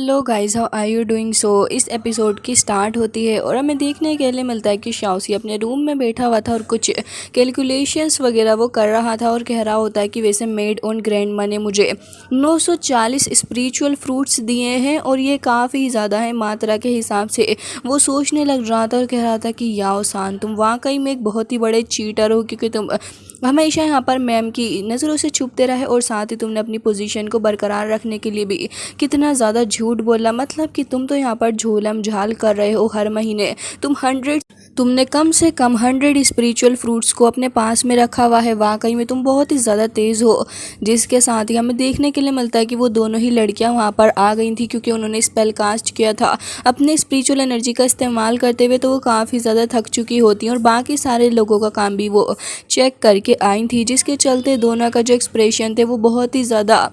Hello guys, how are you doing. इस episode की start होती है और हमें देखने के लिए मिलता है कि शाओसी अपने रूम में बैठा हुआ था और कुछ कैलकुलेशंस वगैरह वो कर रहा था और कह रहा होता है कि वैसे मेड ऑन ग्रैंड माँ ने मुझे 940 स्पिरिचुअल फ्रूट्स दिए हैं और ये काफ़ी ज़्यादा है मात्रा के हिसाब से। वो सोचने लग रहा था और कह रहा था कि याओ सान, तुम वाकई में एक बहुत ही बड़े चीटर हो, क्योंकि तुम हमेशा यहाँ पर मैम की नज़रों से छुपते रहे और साथ ही तुमने अपनी पोजीशन को बरकरार रखने के लिए भी कितना ज़्यादा झूठ बोला। मतलब कि तुम तो यहाँ पर झोलम झाल कर रहे हो। हर महीने तुमने कम से कम 100 स्पिरिचुअल फ्रूट्स को अपने पास में रखा हुआ है। वाकई में तुम बहुत ही ज़्यादा तेज़ हो। जिसके साथ ही हमें देखने के लिए मिलता है कि वो दोनों ही लड़कियां वहाँ पर आ गई थी, क्योंकि उन्होंने स्पेल कास्ट किया था अपने स्पिरिचुअल एनर्जी का इस्तेमाल करते हुए। तो वो काफ़ी ज़्यादा थक चुकी होती हैं और बाकी सारे लोगों का काम भी वो चेक करके आई थी, जिसके चलते दोनों का जो एक्सप्रेशन थे वो बहुत ही ज़्यादा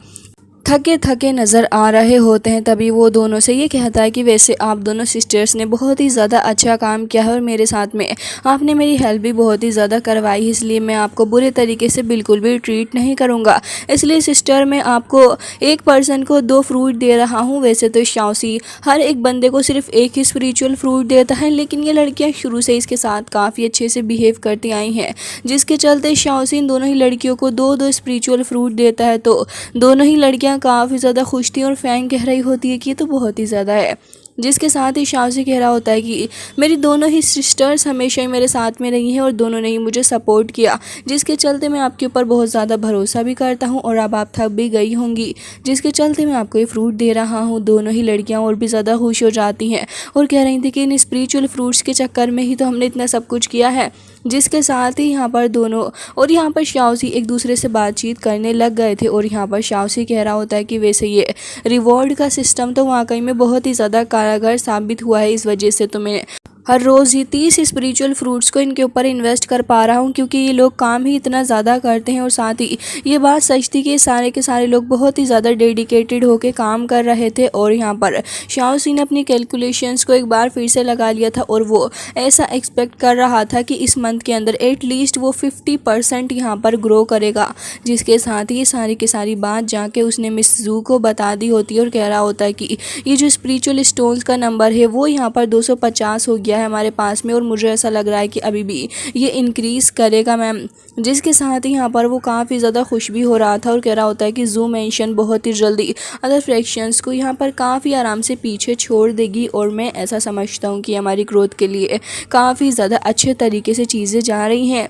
थके थके नज़र आ रहे होते हैं। तभी वो दोनों से ये कहता है कि वैसे आप दोनों सिस्टर्स ने बहुत ही ज़्यादा अच्छा काम किया है और मेरे साथ में आपने मेरी हेल्प भी बहुत ही ज़्यादा करवाई, इसलिए मैं आपको बुरे तरीके से बिल्कुल भी ट्रीट नहीं करूँगा। इसलिए सिस्टर, मैं आपको एक पर्सन को 2 फ्रूट दे रहा हूँ। वैसे तो शाओसी हर एक बंदे को सिर्फ एक ही स्पिरिचुअल फ्रूट देता है, लेकिन ये लड़कियाँ शुरू से इसके साथ काफ़ी अच्छे से बिहेव करती आई हैं, जिसके चलते शाओसी इन दोनों ही लड़कियों को 2-2 स्पिरिचुअल फ्रूट देता है। तो दोनों ही लड़कियां काफ़ी ज़्यादा खुश थी और फैंग कह रही होती है कि ये तो बहुत ही ज़्यादा है। जिसके साथ ही शाओसी कह रहा होता है कि मेरी दोनों ही सिस्टर्स हमेशा ही मेरे साथ में रही हैं और दोनों ने ही मुझे सपोर्ट किया, जिसके चलते मैं आपके ऊपर बहुत ज़्यादा भरोसा भी करता हूं और अब आप थक भी गई होंगी, जिसके चलते मैं आपको ये फ्रूट दे रहा हूं। दोनों ही लड़कियां और भी ज़्यादा खुश हो जाती हैं और कह रही थी कि इन स्पिरिचुअल फ्रूट्स के चक्कर में ही तो हमने इतना सब कुछ किया है। जिसके साथ ही यहाँ पर दोनों और यहाँ पर शाओसी एक दूसरे से बातचीत करने लग गए थे और यहाँ पर शाओसी कह रहा होता है कि वैसे ये रिवॉर्ड का सिस्टम तो वाकई में बहुत ही ज़्यादा कारगर साबित हुआ है। इस वजह से तो मैं हर रोज़ ही 30 स्पिरिचुअल फ्रूट्स को इनके ऊपर इन्वेस्ट कर पा रहा हूँ, क्योंकि ये लोग काम ही इतना ज़्यादा करते हैं। और साथ ही ये बात सच थी कि सारे के सारे लोग बहुत ही ज़्यादा डेडिकेटेड होकर काम कर रहे थे। और यहाँ पर शाओसी ने अपनी कैलकुलेशंस को एक बार फिर से लगा लिया था और वो ऐसा एक्सपेक्ट कर रहा था कि इस मंथ के अंदर एटलीस्ट वो 50% यहाँ पर ग्रो करेगा। जिसके साथ ही सारी की सारी बात जाके उसने मिस जू को बता दी होती है और कह रहा होता है कि ये जो स्पिरिचुअल स्टोन्स का नंबर है वो यहाँ पर 250 हो गया है हमारे पास में, और मुझे ऐसा लग रहा है कि अभी भी ये इंक्रीज़ करेगा मैम। जिसके साथ ही यहाँ पर वो काफ़ी ज़्यादा खुश भी हो रहा था और कह रहा होता है कि जू मेंशन बहुत ही जल्दी अदर फ्रैक्शंस को यहाँ पर काफ़ी आराम से पीछे छोड़ देगी, और मैं ऐसा समझता हूँ कि हमारी ग्रोथ के लिए काफ़ी ज़्यादा अच्छे तरीके से चीज़ें जा रही हैं।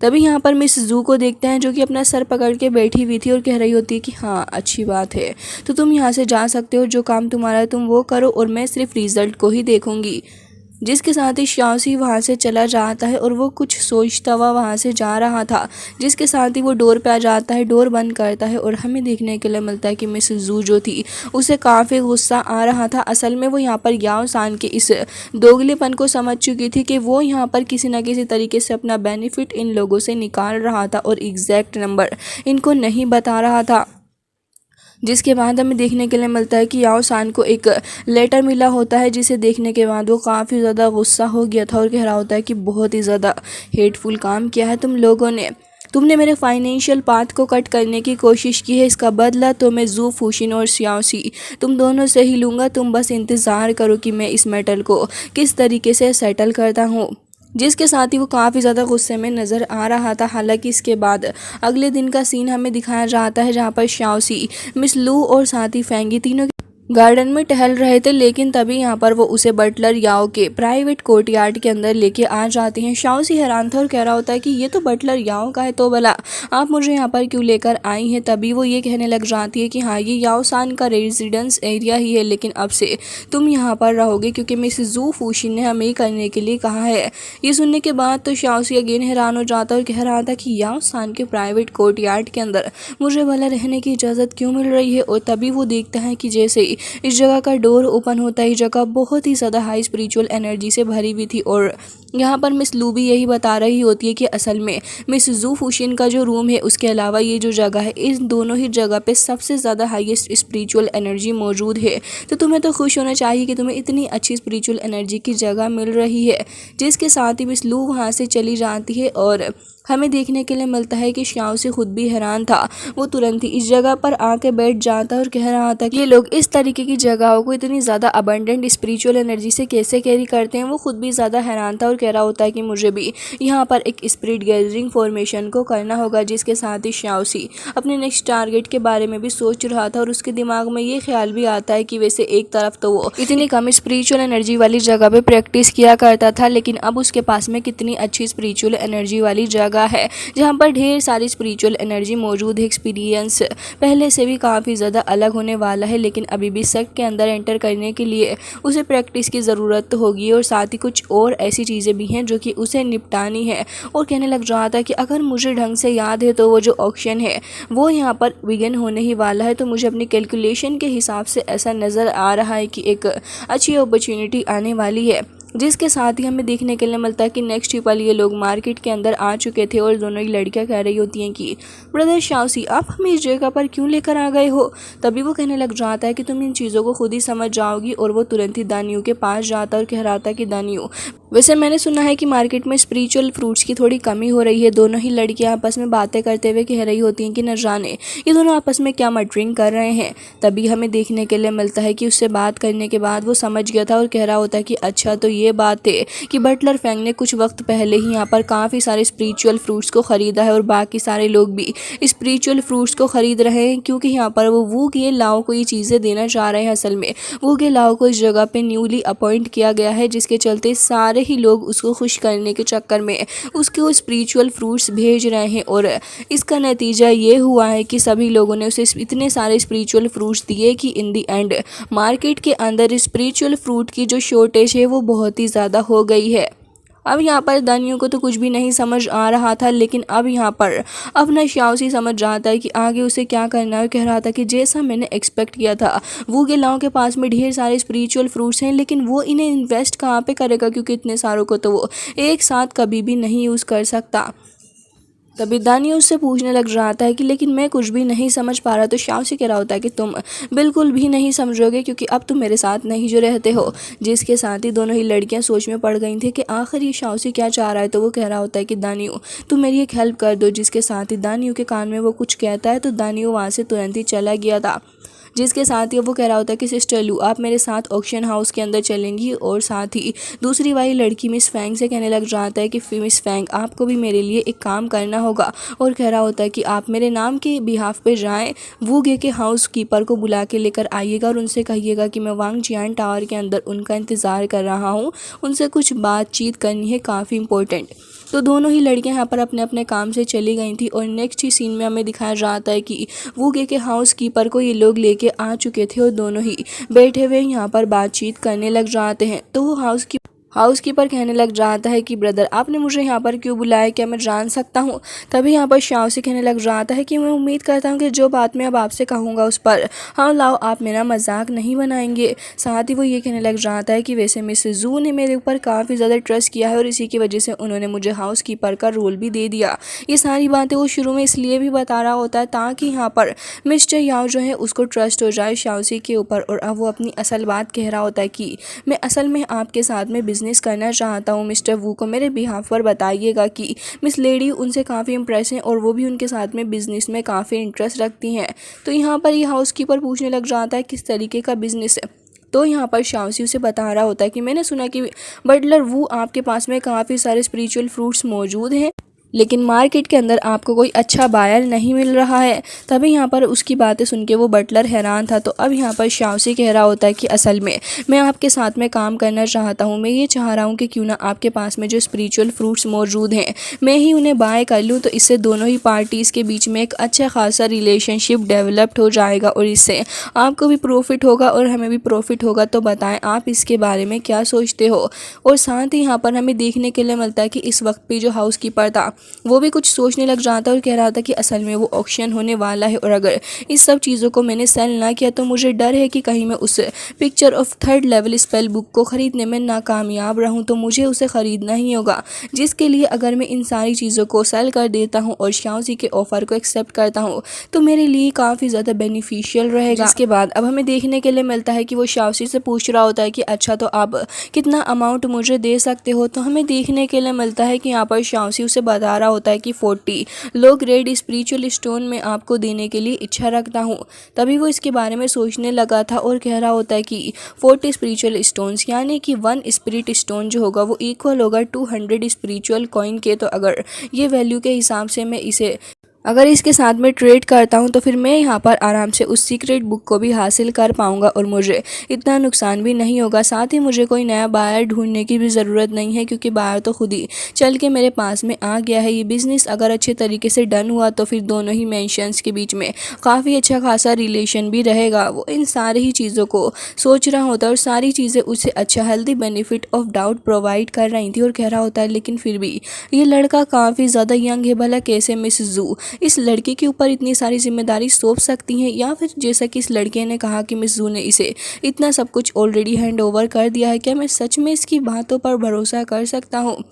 तभी यहाँ पर मिस जू को देखते हैं, जो कि अपना सर पकड़ के बैठी हुई थी और कह रही होती है कि हाँ, अच्छी बात है, तो तुम यहाँ से जा सकते हो, जो काम तुम्हारा है तुम वो करो और मैं सिर्फ रिज़ल्ट को ही देखूँगी। जिसके साथ ही शाओसी वहाँ से चला जाता है और वो कुछ सोचता हुआ वहाँ से जा रहा था। जिसके साथ ही वो डोर पे आ जाता है, डोर बंद करता है और हमें देखने के लिए मिलता है कि मिस जू जो थी उसे काफ़ी गुस्सा आ रहा था। असल में वो यहाँ पर याओ सान के इस दोगलेपन को समझ चुकी थी कि वो यहाँ पर किसी न किसी तरीके से अपना बेनिफिट इन लोगों से निकाल रहा था और एग्जैक्ट नंबर इनको नहीं बता रहा था। जिसके बाद हमें देखने के लिए मिलता है कि याओ सान को एक लेटर मिला होता है, जिसे देखने के बाद वो काफ़ी ज़्यादा गुस्सा हो गया था और कह रहा होता है कि बहुत ही ज़्यादा हेटफुल काम किया है तुम लोगों ने। तुमने मेरे फाइनेंशियल पाथ को कट करने की कोशिश की है, इसका बदला तो मैं जू फूशिन और शाओसी तुम दोनों से ही लूँगा। तुम बस इंतज़ार करो कि मैं इस मैटर को किस तरीके से सेटल करता हूँ। जिसके साथ ही वो काफ़ी ज़्यादा गुस्से में नज़र आ रहा था। हालांकि इसके बाद अगले दिन का सीन हमें दिखाया जाता है, जहाँ पर शाओसी, मिस लू और साथ ही फेंगी तीनों गार्डन में टहल रहे थे, लेकिन तभी यहाँ पर वो उसे बटलर याओ के प्राइवेट कोर्टयार्ड के अंदर लेके आ जाती हैं। शाओसी हैरान था और कह रहा होता है कि ये तो बटलर याओ का है, तो भला आप मुझे यहाँ पर क्यों लेकर आई हैं। तभी वो ये कहने लग जाती है कि हाँ, ये याओ सान का रेजिडेंस एरिया ही है, लेकिन अब से तुम यहाँ पर रहोगे क्योंकि मिस जू फूशिन ने हमें करने के लिए कहा है। ये सुनने के बाद तो शाओसी अगेन हैरान हो जाता और कह रहा था कि याओ सान के प्राइवेट कोर्टयार्ड के अंदर मुझे भला रहने की इजाज़त क्यों मिल रही है। और तभी वो देखता है कि जैसे ही इस जगह का डोर ओपन होता है, जगह बहुत ही ज़्यादा हाई स्पिरिचुअल एनर्जी से भरी हुई थी। और यहाँ पर मिस लू भी यही बता रही होती है कि असल में मिस जू फूशिन का जो रूम है, उसके अलावा ये जो जगह है, इस दोनों ही जगह पे सबसे ज़्यादा हाईएस्ट स्पिरिचुअल एनर्जी मौजूद है। तो तुम्हें तो खुश होना चाहिए कि तुम्हें इतनी अच्छी स्पिरिचुअल एनर्जी की जगह मिल रही है। जिसके साथ ही मिस लू वहाँ से चली जाती है और हमें देखने के लिए मिलता है कि शाओसी खुद भी हैरान था। वो तुरंत ही इस जगह पर आके बैठ जाता और कह रहा था कि ये लोग इस तरीके तरीके की जगहों को इतनी ज़्यादा अबंडेंट स्पिरिचुअल एनर्जी से कैसे कैरी करते हैं। वो खुद भी ज़्यादा हैरान था और कह रहा होता है कि मुझे भी यहाँ पर एक स्पिरिट गैदरिंग फॉर्मेशन को करना होगा। जिसके साथ ही शाओसी अपने नेक्स्ट टारगेट के बारे में भी सोच रहा था और उसके दिमाग में ये ख्याल भी आता है कि वैसे एक तरफ तो वो इतनी कम स्पिरिचुअल एनर्जी वाली जगह पे प्रैक्टिस किया करता था, लेकिन अब उसके पास में कितनी अच्छी स्पिरिचुअल एनर्जी वाली जगह है जहाँ पर ढेर सारी स्पिरिचुअल एनर्जी मौजूद है। एक्सपीरियंस पहले से भी काफ़ी ज़्यादा अलग होने वाला है, लेकिन अभी भी सेक्ट के अंदर एंटर करने के लिए उसे प्रैक्टिस की ज़रूरत तो होगी और साथ ही कुछ और ऐसी चीज़ें भी हैं जो कि उसे निपटानी है। और कहने लग रहा था कि अगर मुझे ढंग से याद है तो वो जो ऑक्शन है वो यहाँ पर बिगिन होने ही वाला है, तो मुझे अपनी कैलकुलेशन के हिसाब से ऐसा नज़र आ रहा है कि एक अच्छी अपॉर्चुनिटी आने वाली है। जिसके साथ ही हमें देखने के लिए मिलता है कि नेक्स्ट ही पल ये लोग मार्केट के अंदर आ चुके थे और दोनों ही लड़कियां कह रही होती हैं कि ब्रदर शाओसी, आप हमें इस जगह पर क्यों लेकर आ गए हो। तभी वो कहने लग जाता है कि तुम इन चीज़ों को खुद ही समझ जाओगी, और वो तुरंत ही दानियों के पास जाता और कह रहा था कि दानियों, वैसे मैंने सुना है कि मार्केट में स्पिरिचुअल फ्रूट्स की थोड़ी कमी हो रही है। दोनों ही लड़कियां आपस में बातें करते हुए कह रही होती हैं कि न जाने ये दोनों आपस में क्या मटरिंग कर रहे हैं। तभी हमें देखने के लिए मिलता है कि उससे बात करने के बाद वो समझ गया था और कह रहा होता है कि अच्छा, तो ये बात है कि बटलर फेंग ने कुछ वक्त पहले ही यहाँ पर काफ़ी सारे स्पिरिचुअल फ्रूट्स को ख़रीदा है और बाकी सारे लोग भी स्पिरिचुअल फ्रूट्स को ख़रीद रहे हैं, क्योंकि यहाँ पर वो वू के लाओ को ये चीज़ें देना चाह रहे हैं। असल में वू के लाओ को इस जगह पे न्यूली अपॉइंट किया गया है, जिसके चलते सारे ही लोग उसको खुश करने के चक्कर में उसको स्पिरिचुअल फ्रूट्स भेज रहे हैं। और इसका नतीजा ये हुआ है कि सभी लोगों ने उसे इतने सारे स्पिरिचुअल फ्रूट्स दिए कि इन दी एंड मार्केट के अंदर स्पिरिचुअल फ्रूट की जो शॉर्टेज है वो बहुत ही ज़्यादा हो गई है। अब यहाँ पर दानियों को तो कुछ भी नहीं समझ आ रहा था, लेकिन अब यहाँ पर अपना शाओसी समझ जाता है कि आगे उसे क्या करना है। कह रहा था कि जैसा मैंने एक्सपेक्ट किया था, वो गेलाओं के पास में ढेर सारे स्पिरिचुअल फ्रूट्स हैं, लेकिन वो इन्हें इन्वेस्ट कहाँ पे करेगा, क्योंकि इतने सारों को तो वो एक साथ कभी भी नहीं यूज़ कर सकता। तभी दानी उससे पूछने लग जाता है कि लेकिन मैं कुछ भी नहीं समझ पा रहा। तो शाओसी कह रहा होता है कि तुम बिल्कुल भी नहीं समझोगे, क्योंकि अब तुम मेरे साथ नहीं जो रहते हो। जिसके साथ ही दोनों ही लड़कियां सोच में पड़ गई थी कि आखिर ये शाओसी क्या चाह रहा है। तो वो कह रहा होता है कि दानियों, तुम मेरी एक हेल्प कर दो। जिसके साथ ही दानियों के कान में वो कुछ कहता है, तो दानियों वहाँ से तुरंत ही चला गया था। जिसके साथ ही वो कह रहा होता है कि सिस्टर लू, आप मेरे साथ ऑक्शन हाउस के अंदर चलेंगी। और साथ ही दूसरी वाली लड़की मिस फैंग से कहने लग जाता है कि मिस फैंग, आपको भी मेरे लिए एक काम करना होगा। और कह रहा होता है कि आप मेरे नाम के बिहाफ पे जाएं, वूगे के हाउस कीपर को बुला के लेकर आइएगा और उनसे कहिएगा कि मैं वांग जियान टावर के अंदर उनका इंतज़ार कर रहा हूँ, उनसे कुछ बातचीत करनी है काफ़ी इंपॉर्टेंट। तो दोनों ही लड़कियां यहाँ पर अपने अपने काम से चली गई थी। और नेक्स्ट ही सीन में हमें दिखाया जाता है कि वूगे के हाउस कीपर को ये लोग लेके आ चुके थे और दोनों ही बैठे हुए यहाँ पर बातचीत करने लग जाते हैं। तो वो हाउस कीपर कहने लग जाता है कि ब्रदर, आपने मुझे यहाँ पर क्यों बुलाया, क्या मैं जान सकता हूँ। तभी यहाँ पर शाओसी कहने लग जाता है कि मैं उम्मीद करता हूँ कि जो बात मैं अब आपसे कहूँगा उस पर हाँ लाओ आप मेरा मजाक नहीं बनाएंगे। साथ ही वो ये कहने लग जाता है कि वैसे मिस जू ने मेरे ऊपर काफ़ी ज़्यादा ट्रस्ट किया है और इसी की वजह से उन्होंने मुझे हाउस कीपर का रोल भी दे दिया। ये सारी बातें वो शुरू में इसलिए भी बता रहा होता है ताकि यहाँ पर मिस्टर याओ जो है उसको ट्रस्ट हो जाए शाओसी के ऊपर। और अब वो अपनी असल बात कह रहा होता है कि मैं असल में आपके साथ में बिजनेस करना चाहता हूँ। मिस्टर वू को मेरे बिहाफ पर बताइएगा कि मिस लेडी उनसे काफ़ी इंप्रेस हैं और वो भी उनके साथ में बिजनेस में काफ़ी इंटरेस्ट रखती हैं। तो यहाँ पर ये हाउसकीपर पूछने लग जाता है किस तरीके का बिजनेस है। तो यहाँ पर शाओसी उसे बता रहा होता है कि मैंने सुना कि बटलर वू आपके पास में काफ़ी सारे स्पिरिचुअल फ्रूट्स मौजूद हैं, लेकिन मार्केट के अंदर आपको कोई अच्छा बायर नहीं मिल रहा है। तभी यहाँ पर उसकी बातें सुन के वो बटलर हैरान था। तो अब यहाँ पर शाओसी कह रहा होता है कि असल में मैं आपके साथ में काम करना चाहता हूँ। मैं ये चाह रहा हूँ कि क्यों ना आपके पास में जो स्पिरिचुअल फ्रूट्स मौजूद हैं मैं ही उन्हें बाय कर लूँ, तो इससे दोनों ही पार्टीज़ के बीच में एक अच्छा खासा रिलेशनशिप डेवलप्ड हो जाएगा और इससे आपको भी प्रॉफिट होगा और हमें भी प्रॉफिट होगा। तो बताएं आप इसके बारे में क्या सोचते हो। और साथ ही यहाँ पर हमें देखने के लिए मिलता है कि इस वक्त पे जो हाउस कीपर था वो भी कुछ सोचने लग जाता और कह रहा था कि असल में वो ऑक्शन होने वाला है और अगर इस सब चीज़ों को मैंने सेल ना किया तो मुझे डर है कि कहीं मैं उस picture of 3rd level spell book को ख़रीदने में नाकामयाब रहूं, तो मुझे उसे ख़रीदना ही होगा। जिसके लिए अगर मैं इन सारी चीज़ों को सेल कर देता हूं और शाओसी के ऑफ़र को एक्सेप्ट करता हूं तो मेरे लिए काफ़ी ज़्यादा बेनिफिशियल रहेगा। इसके बाद अब हमें देखने के लिए मिलता है कि वो शाओसी से पूछ रहा होता है कि अच्छा तो आप कितना अमाउंट मुझे दे सकते हो। तो हमें देखने के लिए मिलता है कि यहाँ पर शाओसी उसे बता बता रहा होता है कि 40 लो ग्रेड स्पिरिचुअल स्टोन में आपको देने के लिए इच्छा रखता हूँ। तभी वो इसके बारे में सोचने लगा था और कह रहा होता है कि 40 स्पिरिचुअल स्टोन्स यानी कि 1 स्पिरिट स्टोन जो होगा वो इक्वल होगा 200 स्पिरिचुअल कॉइन के। तो अगर ये वैल्यू के हिसाब से मैं इसे अगर इसके साथ में ट्रेड करता हूं तो फिर मैं यहाँ पर आराम से उस सीक्रेट बुक को भी हासिल कर पाऊंगा और मुझे इतना नुकसान भी नहीं होगा। साथ ही मुझे कोई नया बायर ढूंढने की भी ज़रूरत नहीं है क्योंकि बायर तो खुद ही चल के मेरे पास में आ गया है। ये बिज़नेस अगर अच्छे तरीके से डन हुआ तो फिर दोनों ही मेंशंस के बीच में काफ़ी अच्छा खासा रिलेशन भी रहेगा। वो इन सारी ही चीज़ों को सोच रहा होता है और सारी चीज़ें उसे अच्छा healthy benefit of doubt provide कर रही थी और कह रहा होता है लेकिन फिर भी ये लड़का काफ़ी ज़्यादा यंग है, भला कैसे मिस जू इस लड़के के ऊपर इतनी सारी जिम्मेदारी सौंप सकती हैं, या फिर जैसा कि इस लड़के ने कहा कि मिस जू ने इसे इतना सब कुछ ऑलरेडी हैंड ओवर कर दिया है, क्या मैं सच में इसकी बातों पर भरोसा कर सकता हूँ।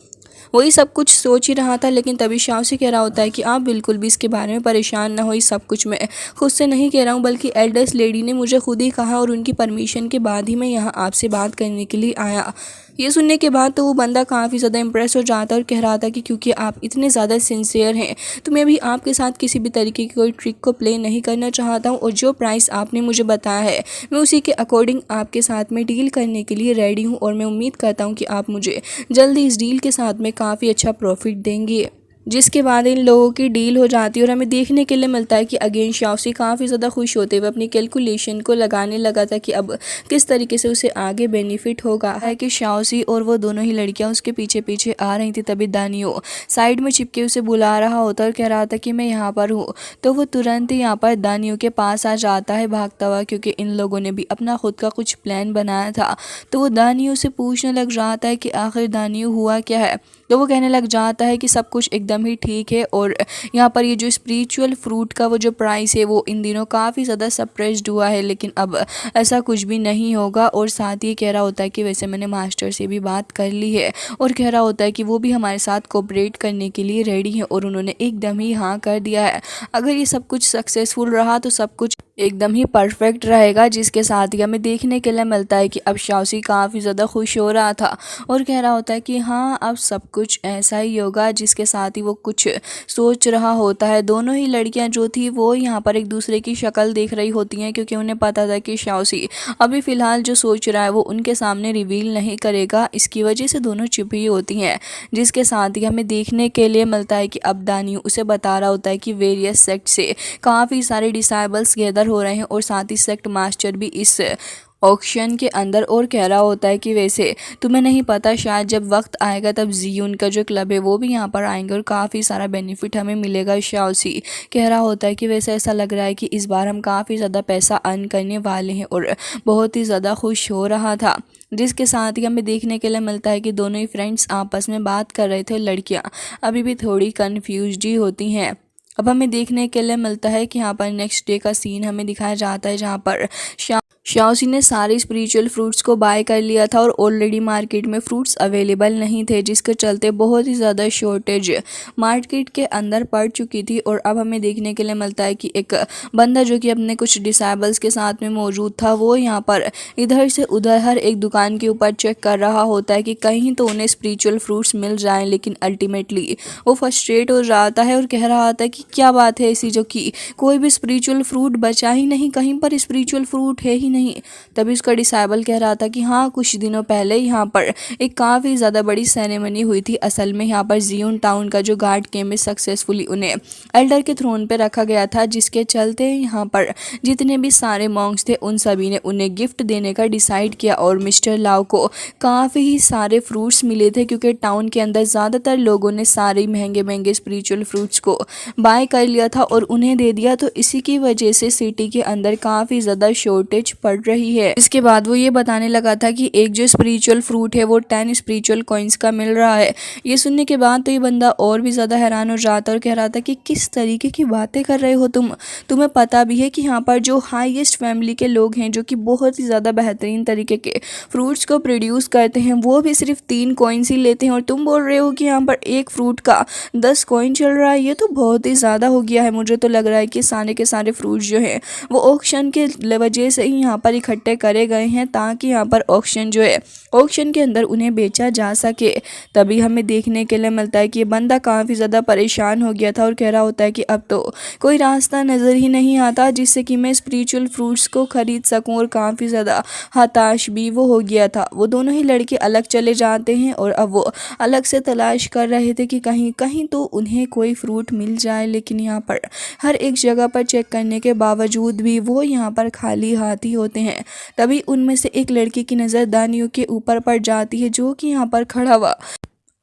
वही सब कुछ सोच ही रहा था लेकिन तभी शाव से कह रहा होता है कि आप बिल्कुल भी इसके बारे में परेशान ना हो। इस सब कुछ मैं खुद से नहीं कह रहा हूँ बल्कि एल्डर्स लेडी ने मुझे खुद ही कहा और उनकी परमिशन के बाद ही मैं यहाँ आपसे बात करने के लिए आया। ये सुनने के बाद तो वो बंदा काफ़ी ज़्यादा इंप्रेस हो जाता और कह रहा था कि क्योंकि आप इतने ज़्यादा सिंसियर हैं तो मैं भी आपके साथ किसी भी तरीके की कोई ट्रिक को प्ले नहीं करना चाहता हूँ और जो प्राइस आपने मुझे बताया है मैं उसी के अकॉर्डिंग आपके साथ में डील करने के लिए रेडी हूँ और मैं उम्मीद करता हूँ कि आप मुझे जल्दी इस डील के साथ में काफ़ी अच्छा प्रॉफिट देंगे। जिसके बाद इन लोगों की डील हो जाती है और हमें देखने के लिए मिलता है कि अगेन शाओसी काफ़ी ज़्यादा खुश होते हुए अपनी कैलकुलेशन को लगाने लगा था कि अब किस तरीके से उसे आगे बेनिफिट होगा। है कि शाओसी और वो दोनों ही लड़कियां उसके पीछे पीछे आ रही थी तभी दानियो साइड में चिपके उसे बुला रहा होता और कह रहा था कि मैं यहाँ पर हूँ। तो वो तुरंत ही यहाँ पर दानियो के पास आ जाता है भागता हुआ क्योंकि इन लोगों ने भी अपना खुद का कुछ प्लान बनाया था। तो वो दानियो से पूछने लग जाता है कि आखिर दानियो हुआ क्या है। तो वो कहने लग जाता है कि सब कुछ एकदम ही ठीक है और यहाँ पर ये जो स्पिरिचुअल फ्रूट का वो जो प्राइस है वो इन दिनों काफ़ी ज़्यादा सप्रेस्ड हुआ है लेकिन अब ऐसा कुछ भी नहीं होगा। और साथ ही कह रहा होता है कि वैसे मैंने मास्टर से भी बात कर ली है और कह रहा होता है कि वो भी हमारे साथ कोऑपरेट करने के लिए रेडी है और उन्होंने एकदम ही हाँ कर दिया है। अगर ये सब कुछ सक्सेसफुल रहा तो सब कुछ एकदम ही परफेक्ट रहेगा। जिसके साथ ही हमें देखने के लिए मिलता है कि अब शाओसी काफ़ी ज़्यादा खुश हो रहा था और कह रहा होता है कि हाँ अब सब कुछ ऐसा ही होगा। जिसके साथ ही वो कुछ सोच रहा होता है। दोनों ही लड़कियां जो थी वो यहाँ पर एक दूसरे की शक्ल देख रही होती हैं क्योंकि उन्हें पता था कि शाओसी अभी फ़िलहाल जो सोच रहा है वो उनके सामने रिवील नहीं करेगा, इसकी वजह से दोनों चुप ही होती हैं। जिसके साथ ही हमें देखने के लिए मिलता है कि अब दानियो उसे बता रहा होता है कि वेरियस सेक्ट से काफ़ी सारे डिसाइबल्स गैदर हो रहे हैं और साथ ही सेक्ट मास्टर भी इस ऑक्शन के अंदर और कह रहा होता है कि वैसे तुम्हें नहीं पता शायद जब वक्त आएगा तब जीयून का जो क्लब है वो भी यहाँ पर आएंगे और काफ़ी सारा बेनिफिट हमें मिलेगा। शाओसी कह रहा होता है कि वैसे ऐसा लग रहा है कि इस बार हम काफ़ी ज़्यादा पैसा अर्न करने वाले हैं और बहुत ही ज़्यादा खुश हो रहा था। जिसके साथ ही हमें देखने के लिए मिलता है कि दोनों ही फ्रेंड्स आपस में बात कर रहे थे। लड़कियाँ अभी भी थोड़ी कन्फ्यूज्ड ही होती हैं। अब हमें देखने के लिए मिलता है कि यहाँ पर नेक्स्ट डे का सीन हमें दिखाया जाता है जहाँ पर शाओसी ने सारे स्पिरिचुअल फ्रूट्स को बाय कर लिया था और ऑलरेडी मार्केट में फ्रूट्स अवेलेबल नहीं थे जिसके चलते बहुत ही ज़्यादा शॉर्टेज मार्केट के अंदर पड़ चुकी थी। और अब हमें देखने के लिए मिलता है कि एक बंदा जो कि अपने कुछ डिसाइबल्स के साथ में मौजूद था वो यहाँ पर इधर से उधर हर एक दुकान के ऊपर चेक कर रहा होता है कि कहीं तो उन्हें स्पिरिचुअल फ्रूट्स मिल जाएं, लेकिन अल्टीमेटली वो फ्रस्ट्रेट हो जाता है और कह रहा था कि क्या बात है ऐसी जो कि कोई भी स्पिरिचुअल फ्रूट बचा ही नहीं, कहीं पर स्पिरिचुअल फ्रूट है ही नहीं। तभी उसका डिसाइबल कह रहा था कि हाँ कुछ दिनों पहले यहाँ पर एक काफ़ी ज़्यादा बड़ी सेरेमनी हुई थी। असल में यहाँ पर जियोन टाउन का जो गार्ड केम में सक्सेसफुली उन्हें एल्डर के थ्रोन पे रखा गया था, जिसके चलते यहाँ पर जितने भी सारे मॉन्क्स थे उन सभी ने उन्हें गिफ्ट देने का डिसाइड किया। और मिस्टर लाओ को काफ़ी ही सारे फ्रूट्स मिले थे क्योंकि टाउन के अंदर ज़्यादातर लोगों ने सारे महंगे महंगे स्पिरिचुअल फ्रूट्स को बाय कर लिया था और उन्हें दे दिया। तो इसी की वजह से सिटी के अंदर काफ़ी ज़्यादा शॉर्टेज पड़ रही है। इसके बाद वो ये बताने लगा था कि एक जो स्पिरिचुअल फ्रूट है वो 10 स्पिरिचुअल कॉइन्स का मिल रहा है। ये सुनने के बाद तो ये बंदा और भी ज़्यादा हैरान हो जाता और कह रहा था कि किस तरीके की बातें कर रहे हो तुम्हें पता भी है कि यहाँ पर जो हाईएस्ट फैमिली के लोग हैं जो कि बहुत ही ज़्यादा बेहतरीन तरीके के फ्रूट्स को प्रोड्यूस करते हैं वो भी सिर्फ 3 कॉइन्स ही लेते हैं और तुम बोल रहे हो कि यहाँ पर एक फ्रूट का 10 कॉइन चल रहा है। ये तो बहुत ही ज़्यादा हो गया है। मुझे तो लग रहा है कि सारे के सारे फ्रूट्स जो हैं वो ऑक्शन के वजह से ही यहाँ यहाँ पर इकट्ठे करे गए हैं ताकि यहाँ पर ऑक्शन जो है ऑक्शन के अंदर उन्हें बेचा जा सके। तभी हमें देखने के लिए मिलता है कि ये बंदा काफ़ी ज़्यादा परेशान हो गया था और कह रहा होता है कि अब तो कोई रास्ता नज़र ही नहीं आता जिससे कि मैं स्पिरिचुअल फ्रूट्स को ख़रीद सकूं, और काफ़ी ज़्यादा हताश भी वो हो गया था। वो दोनों ही लड़के अलग चले जाते हैं और अब वो अलग से तलाश कर रहे थे कि कहीं कहीं तो उन्हें कोई फ्रूट मिल जाए, लेकिन यहाँ पर हर एक जगह पर चेक करने के बावजूद भी वो यहाँ पर खाली हाथ ही होते हैं। तभी उनमें से एक लड़के की नज़र दानियों के ऊपर पड़ जाती है जो कि यहाँ पर खड़ा हुआ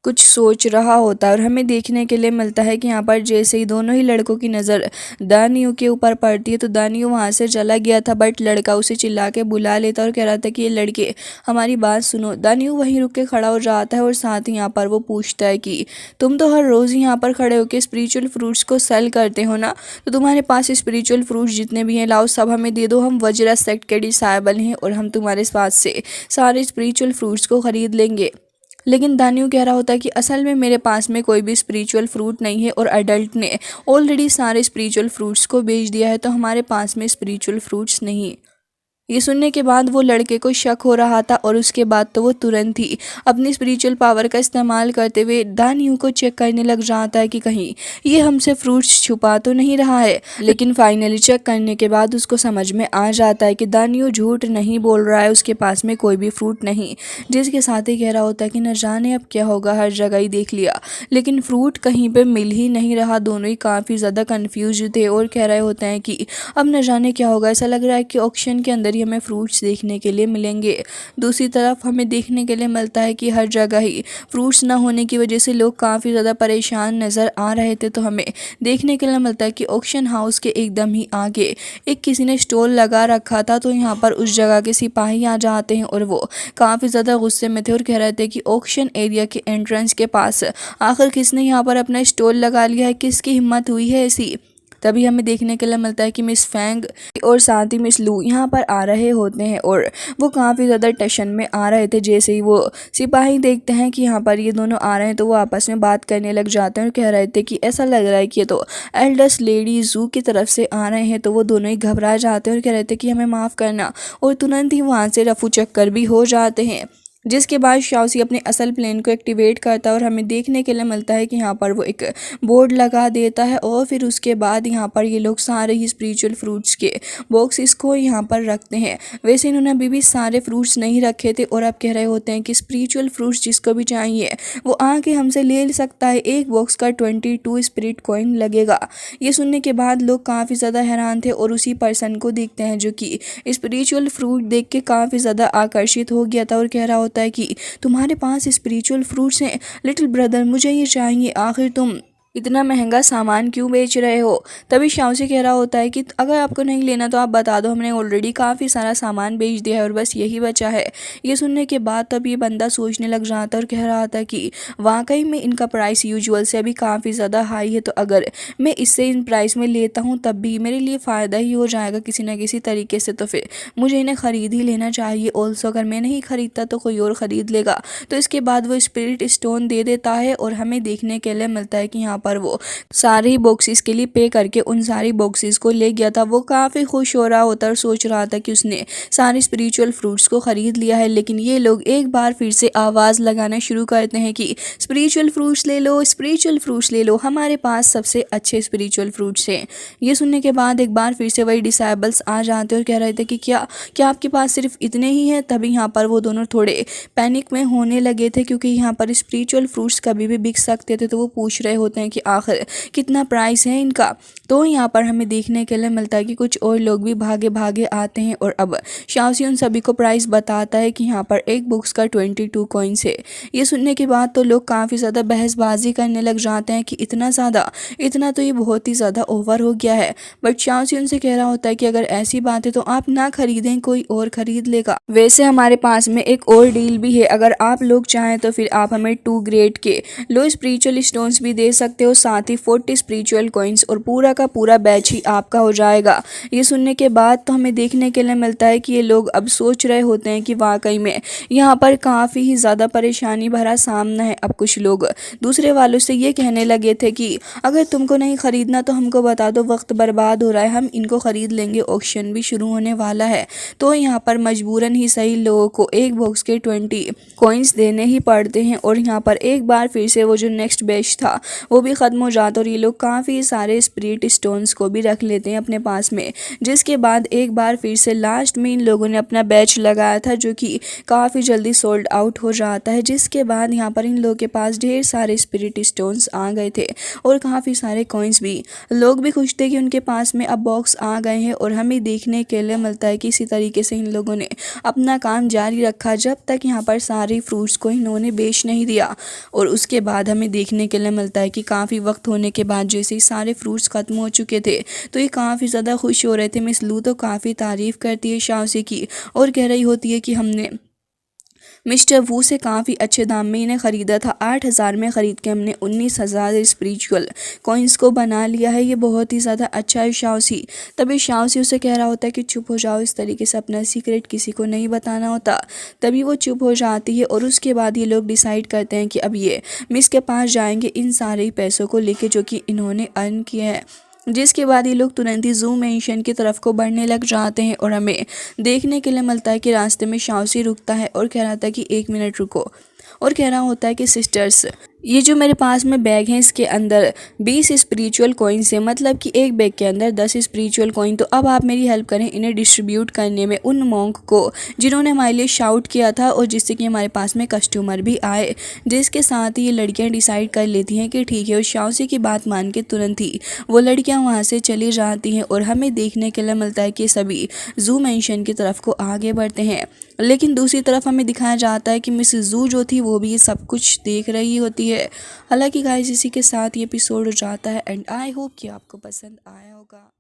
कुछ सोच रहा होता है, और हमें देखने के लिए मिलता है कि यहाँ पर जैसे ही दोनों ही लड़कों की नज़र दानियों के ऊपर पड़ती है तो दानियों वहाँ से चला गया था, बट लड़का उसे चिल्ला के बुला लेता और कह रहा था कि ये लड़के हमारी बात सुनो। दानियों वहीं रुक के खड़ा हो जाता है और साथ ही यहाँ पर वो पूछता है कि तुम तो हर रोज़ यहाँ पर खड़े होकर स्पिरिचुअल फ्रूट्स को सेल करते हो ना, तो तुम्हारे पास स्पिरिचुअल फ्रूट्स जितने भी हैं लाओ सब हमें दे दो, हम वज्रा सेक्ट के डिसाइबल हैं और हम तुम्हारे पास से सारे स्पिरिचुअल फ्रूट्स को ख़रीद लेंगे। लेकिन दानियों कह रहा होता है कि असल में मेरे पास में कोई भी स्पिरिचुअल फ्रूट नहीं है और अडल्ट ने ऑलरेडी सारे स्पिरिचुअल फ्रूट्स को बेच दिया है, तो हमारे पास में स्पिरिचुअल फ्रूट्स नहीं। ये सुनने के बाद वो लड़के को शक हो रहा था और उसके बाद तो वो तुरंत ही अपनी स्पिरिचुअल पावर का इस्तेमाल करते हुए दानियों को चेक करने लग जाता है कि कहीं ये हमसे फ्रूट्स छुपा तो नहीं रहा है। लेकिन फाइनली चेक करने के बाद उसको समझ में आ जाता है कि दानियों झूठ नहीं बोल रहा है, उसके पास में कोई भी फ्रूट नहीं। जिसके साथ ही कह रहा होता है कि न जाने अब क्या होगा, हर जगह ही देख लिया लेकिन फ्रूट कहीं पर मिल ही नहीं रहा। दोनों ही काफ़ी ज़्यादा कन्फ्यूज थे और कह रहे होते हैं कि अब न जाने क्या होगा। ऐसा लग रहा है कि ऑक्शन के अंदर ही हमें फ्रूट्स देखने के लिए मिलेंगे। दूसरी तरफ हमें देखने के लिए मिलता है कि हर जगह ही फ्रूट्स ना होने की वजह से लोग काफ़ी ज़्यादा परेशान नज़र आ रहे थे। तो हमें देखने के लिए मिलता है कि ऑक्शन हाउस के एकदम ही आगे एक किसी ने स्टॉल लगा रखा था, तो यहाँ पर उस जगह के सिपाही आ जाते हैं और वो काफ़ी ज़्यादा गुस्से में थे और कह रहे थे कि ऑक्शन एरिया के एंट्रेंस के पास आखिर किसने यहाँ पर अपना स्टॉल लगा लिया है, किसकी हिम्मत हुई है ऐसी। तभी हमें देखने के लिए मिलता है कि मिस फैंग और साथ ही मिस लू यहाँ पर आ रहे होते हैं और वो काफ़ी ज़्यादा टेंशन में आ रहे थे। जैसे ही वो सिपाही देखते हैं कि यहाँ पर ये दोनों आ रहे हैं तो वो आपस में बात करने लग जाते हैं और कह रहे थे कि ऐसा लग रहा है कि ये तो एल्डर्स लेडी जू की तरफ से आ रहे हैं। तो वो दोनों ही घबरा जाते हैं और कह रहे थे कि हमें माफ़ करना, और तुरंत ही वहाँ से रफू चक्कर भी हो जाते हैं। जिसके बाद शाओसी अपने असल प्लेन को एक्टिवेट करता है और हमें देखने के लिए मिलता है कि यहाँ पर वो एक बोर्ड लगा देता है और फिर उसके बाद यहाँ पर ये लोग सारे ही स्पिरिचुअल फ्रूट्स के बॉक्सेस को यहाँ पर रखते हैं। वैसे इन्होंने अभी भी सारे फ्रूट्स नहीं रखे थे और अब कह रहे होते हैं कि स्पिरिचुअल फ्रूट्स जिसको भी चाहिए वो आके हमसे ले सकता है, एक बॉक्स का 22 स्पिरिट कॉइन लगेगा। ये सुनने के बाद लोग काफ़ी ज़्यादा हैरान थे और उसी पर्सन को देखते हैं जो कि स्पिरिचुअल फ्रूट देख के काफ़ी ज़्यादा आकर्षित हो गया था और कह रहा होता है कि तुम्हारे पास स्पिरिचुअल फ्रूट्स हैं लिटिल ब्रदर, मुझे ये चाहिए, आखिर तुम इतना महंगा सामान क्यों बेच रहे हो। तभी शाओसी कह रहा होता है कि अगर आपको नहीं लेना तो आप बता दो, हमने ऑलरेडी काफ़ी सारा सामान बेच दिया है और बस यही बचा है। ये सुनने के बाद तब ये बंदा सोचने लग जाता और कह रहा था कि वाकई में इनका प्राइस यूजुअल से अभी काफ़ी ज़्यादा हाई है, तो अगर मैं इससे इन प्राइस में लेता हूँ तब भी मेरे लिए फ़ायदा ही हो जाएगा किसी न किसी तरीके से, तो फिर मुझे इन्हें ख़रीद ही लेना चाहिए। ऑल्सो अगर मैं नहीं ख़रीदता तो कोई और ख़रीद लेगा। तो इसके बाद वो स्पिरिट स्टोन दे देता है और हमें देखने के लिए मिलता है कि यहाँ पर वो सारे ही बॉक्सेस के लिए पे करके उन सारी बॉक्सेस को ले गया था। वो काफ़ी खुश हो रहा होता और सोच रहा था कि उसने सारे स्पिरिचुअल फ्रूट्स को ख़रीद लिया है। लेकिन ये लोग एक बार फिर से आवाज़ लगाना शुरू करते हैं कि स्पिरिचुअल फ्रूट्स ले लो, स्पिरिचुअल फ्रूट्स ले लो, हमारे पास सबसे अच्छे स्पिरिचुअल फ्रूट्स हैं। ये सुनने के बाद एक बार फिर से वही डिसाइबल्स आ जाते और कह रहे थे कि क्या आपके पास सिर्फ इतने ही हैं। तभी यहाँ पर वो दोनों थोड़े पैनिक में होने लगे थे क्योंकि यहाँ पर स्पिरिचुअल फ्रूट्स कभी भी बिक सकते थे। तो वो पूछ रहे होते हैं कि आखिर कितना प्राइस है इनका। तो यहाँ पर हमें देखने के लिए मिलता है कि कुछ और लोग भी भागे भागे आते हैं और अब शाओसी उन सभी को प्राइस बताता है कि यहाँ पर एक बुक्स का 22 कॉइन्स है। ये सुनने के बाद तो लोग काफ़ी ज़्यादा बहसबाजी करने लग जाते हैं कि इतना ज़्यादा, इतना तो ये बहुत ही ज़्यादा ओवर हो गया है। बट शाओसी उनसे कह रहा होता है कि अगर ऐसी बात है तो आप ना खरीदें, कोई और खरीद लेगा। वैसे हमारे पास में एक और डील भी है, अगर आप लोग चाहें तो फिर आप हमें 2 ग्रेड के लो स्पिरिचुअल स्टोन्स भी दे सकते सकते हो, साथ ही 40 स्पिरिचुअल कॉइन्स और पूरा का पूरा बैच ही आपका हो जाएगा। ये सुनने के बाद तो हमें देखने के लिए मिलता है कि ये लोग अब सोच रहे होते हैं कि वाकई में यहाँ पर काफ़ी ही ज़्यादा परेशानी भरा सामना है। अब कुछ लोग दूसरे वालों से ये कहने लगे थे कि अगर तुमको नहीं ख़रीदना तो हमको बता दो, वक्त बर्बाद हो रहा है, हम इनको ख़रीद लेंगे, ऑक्शन भी शुरू होने वाला है। तो यहाँ पर मजबूरन ही सही लोगों को एक बॉक्स के 20 कॉइन्स देने ही पड़ते हैं। और यहाँ पर एक बार फिर से वो जो नेक्स्ट बैच था वो भी ख़त्म हो जाता और ये लोग काफ़ी सारे स्पिरिट स्टोन्स को भी रख लेते हैं अपने पास में। जिसके बाद एक बार फिर से लास्ट में इन लोगों ने अपना बैच लगाया था जो कि काफ़ी जल्दी सोल्ड आउट हो जाता है। जिसके बाद यहाँ पर इन लोगों के पास ढेर सारे स्पिरिट स्टोन्स आ गए थे और काफ़ी सारे कॉइन्स भी। लोग भी खुश थे कि उनके पास में अब बॉक्स आ गए हैं। और हमें देखने के लिए मिलता है कि इसी तरीके से इन लोगों ने अपना काम जारी रखा जब तक यहाँ पर सारे फ्रूट्स को इन्होंने बेच नहीं दिया। और उसके बाद हमें देखने के लिए मिलता है कि काफ़ी वक्त होने के बाद जैसे ही सारे फ्रूट्स ख़त्म हो चुके थे तो ये काफ़ी ज़्यादा खुश हो रहे थे। मिस लू तो काफ़ी तारीफ़ करती है शाओसी की और कह रही होती है कि हमने मिस्टर वू से काफ़ी अच्छे दाम में इन्हें ख़रीदा था। 8,000 में ख़रीद के हमने 19,000 स्पिरिचुअल कॉइन्स को बना लिया है। ये बहुत ही ज़्यादा अच्छा है शाओसी। तभी शाओसी उसे कह रहा होता है कि चुप हो जाओ, इस तरीके से अपना सीक्रेट किसी को नहीं बताना होता। तभी वो चुप हो जाती है और उसके बाद ये लोग डिसाइड करते हैं कि अब ये मिस के पास जाएंगे इन सारे पैसों को लेके जो कि इन्होंने अर्न किए हैं। जिसके बाद ये लोग तुरंत ही जू मैंशन की तरफ को बढ़ने लग जाते हैं। और हमें देखने के लिए मिलता है कि रास्ते में शाओसी रुकता है और कह रहा था कि 1 मिनट रुको। और कह रहा होता है कि सिस्टर्स, ये जो मेरे पास में बैग है इसके अंदर 20 स्पिरिचुअल कॉइन्स है, मतलब कि एक बैग के अंदर 10 स्पिरिचुअल कॉइन। तो अब आप मेरी हेल्प करें इन्हें डिस्ट्रीब्यूट करने में उन मॉन्क को जिन्होंने हमारे लिए शाउट किया था और जिससे कि हमारे पास में कस्टमर भी आए। जिसके साथ ही ये लड़कियां डिसाइड कर लेती हैं कि ठीक है। और शाओसी की बात मान के तुरंत ही वो लड़कियां वहाँ से चली जाती हैं। और हमें देखने के लिए मिलता है कि सभी जू मैंशन की तरफ को आगे बढ़ते हैं। लेकिन दूसरी तरफ हमें दिखाया जाता है कि मिस जू जो थी वो भी ये सब कुछ देख रही होती है। हालांकि गाइस इसी के साथ ये एपिसोड हो जाता है एंड आई होप कि आपको पसंद आया होगा।